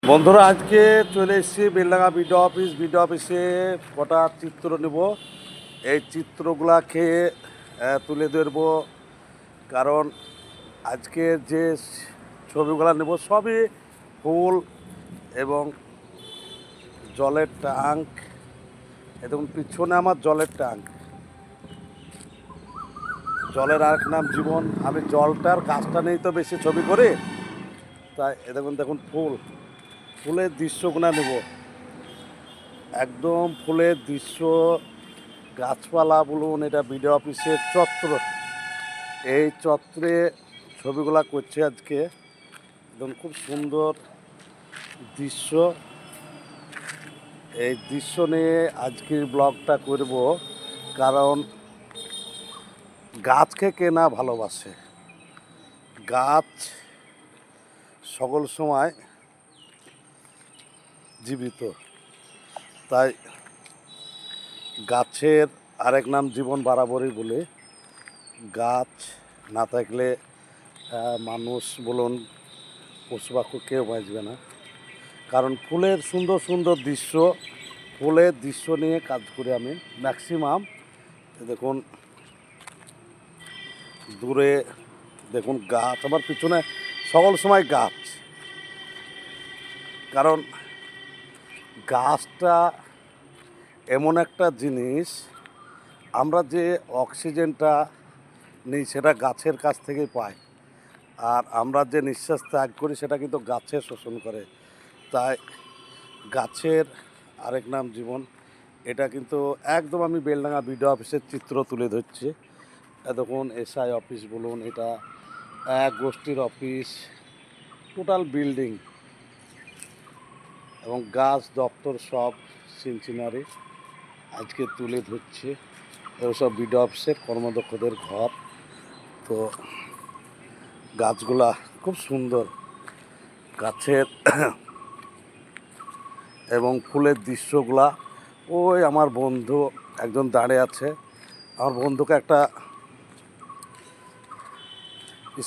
বন্ধুরা আজকে চলে এসেছি বেলডাঙ্গা বিডিও অফিসে কটা চিত্র নেব। এই চিত্রগুলাকে তুলে ধরব, কারণ আজকে যে ছবিগুলো নেব সবই ফুল এবং জলের ট্যাঙ্ক। দেখুন পিছনে আমার জলের ট্যাঙ্ক, জলের আরেক নাম জীবন। আমি জলটার গাছটা নেই তো বেশি ছবি করি, তাই দেখুন দেখুন ফুলের দৃশ্যগুলো নেব, একদম ফুলের দৃশ্য, গাছপালা বলুন। এটা বিডিও অফিসের চত্বর, এই চত্বরে ছবিগুলা করছে আজকে। একদম খুব সুন্দর দৃশ্য। এই দৃশ্য নিয়ে আজকের ব্লগটা করব, কারণ গাছকে কে না ভালোবাসে। গাছ সকল সময় জীবিত, তাই গাছের আরেক নাম জীবন বরাবরই বলে। গাছ না থাকলে মানুষ বলুন পশু পাখি কেউ বাঁচবে না। কারণ ফুলের সুন্দর সুন্দর দৃশ্য, ফুলের দৃশ্য নিয়ে কাজ করি আমি ম্যাক্সিমাম। দেখুন দূরে দেখুন গাছ, আমার পিছনে সকল সময় গাছ। কারণ গাছটা এমন একটা জিনিস, আমরা যে অক্সিজেনটা নিই সেটা গাছের কাছ থেকেই পাই, আর আমরা যে নিঃশ্বাস ত্যাগ করি সেটা কিন্তু গাছে শোষণ করে। তাই গাছের আরেক নাম জীবন, এটা কিন্তু একদম আমি বেলডাঙ্গা বিডিও অফিসের চিত্র তুলে ধরছি। দেখুন এসআই অফিস বলুন, এটা এক গোষ্ঠীর অফিস, টোটাল বিল্ডিং এবং গাছ দপ্তর সব সিনসিনারি আজকে তুলে ধরছে। এগুলো সব বিডিও অফিসের কর্মদক্ষদের ঘর। তো গাছগুলা খুব সুন্দর, গাছের এবং ফুলের দৃশ্যগুলা। ওই আমার বন্ধু একজন দাঁড়িয়ে আছে, আমার বন্ধুকে একটা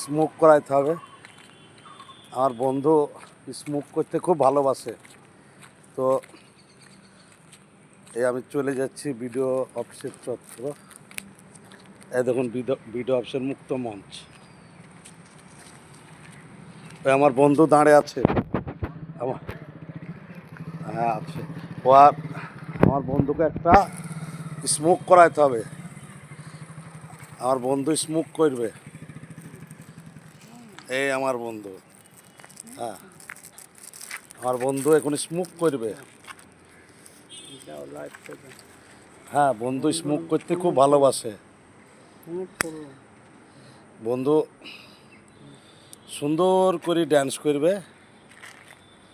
স্মোক করাইতে হবে। আমার বন্ধু স্মোক করতে খুব ভালোবাসে। তো এই আমি চলে যাচ্ছি বিডিও অফিসের চত্বর। এই দেখুন বিডিও অফিসের মুক্ত মঞ্চ। আমার বন্ধু দাঁড়িয়ে আছে, আমার হ্যাঁ আছে। ও আর আমার বন্ধুকে একটা স্মোক করাইতে হবে। আমার বন্ধু স্মোক করবে, এই আমার বন্ধু। হ্যাঁ, আমার বন্ধু এখন স্মোক করবে। হ্যাঁ, বন্ধু স্মোক করতে খুব ভালোবাসে। বন্ধু সুন্দর করে ড্যান্স করবে,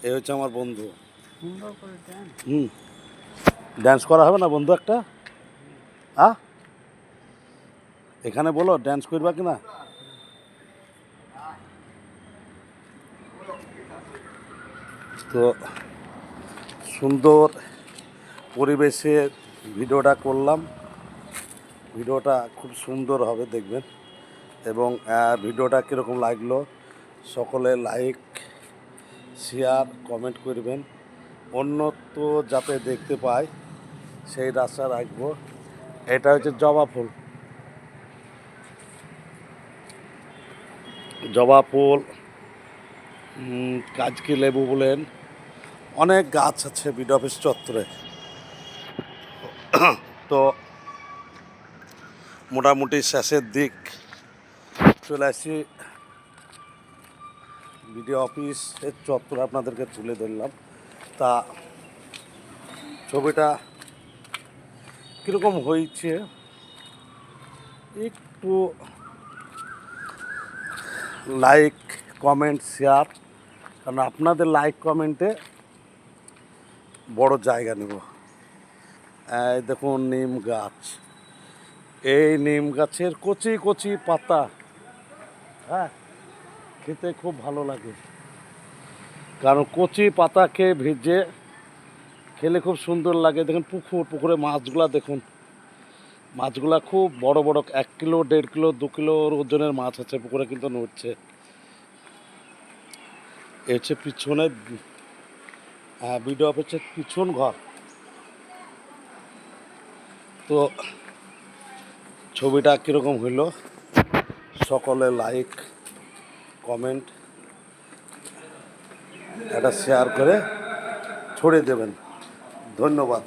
এই হচ্ছে আমার বন্ধু। ড্যান্স করা হবে না বন্ধু একটা? এখানে বলো ড্যান্স করবা কিনা। তো সুন্দর পরিবেশে ভিডিওটা করলাম, ভিডিওটা খুব সুন্দর হবে দেখবেন। এবং ভিডিওটা কীরকম লাগলো সকলে লাইক শেয়ার কমেন্ট করবেন, অন্যত্র যাতে দেখতে পায় সেই আশা রাখবো। এটা হচ্ছে জবা ফুল, জবা ফুল, কাজকি লেবু বলেন, অনেক গাছ আছে বিডিও অফিস চত্বরে। তো মোটামুটি শেষের দিক চলে আসছি, বিডিও অফিসের চত্বরে আপনাদেরকে তুলে ধরলাম। তা ছবিটা কীরকম হয়েছে একটু লাইক কমেন্ট শেয়ার, কারণ আপনাদের লাইক কমেন্টে বড় জায়গা নেব। এই দেখুন নিম গাছ, এই নিম গাছের কচি কচি পাতা, হ্যাঁ খেতে খুব ভালো লাগে। কারণ কচি পাতাকে ভেজে খেলে খুব সুন্দর লাগে। দেখুন পুকুরে মাছগুলা দেখুন, মাছগুলা খুব বড় বড়, 1 কিলো 1.5 কিলো 2 কিলোর ওজনের মাছ আছে পুকুরে কিন্তু নড়ছে। এ হচ্ছে পিছনে হ্যাঁ, বিডিও অফিসের পিছন ঘর। তো ছবিটা কীরকম হইল সকলে লাইক কমেন্ট এটা শেয়ার করে ছড়িয়ে দেবেন। ধন্যবাদ।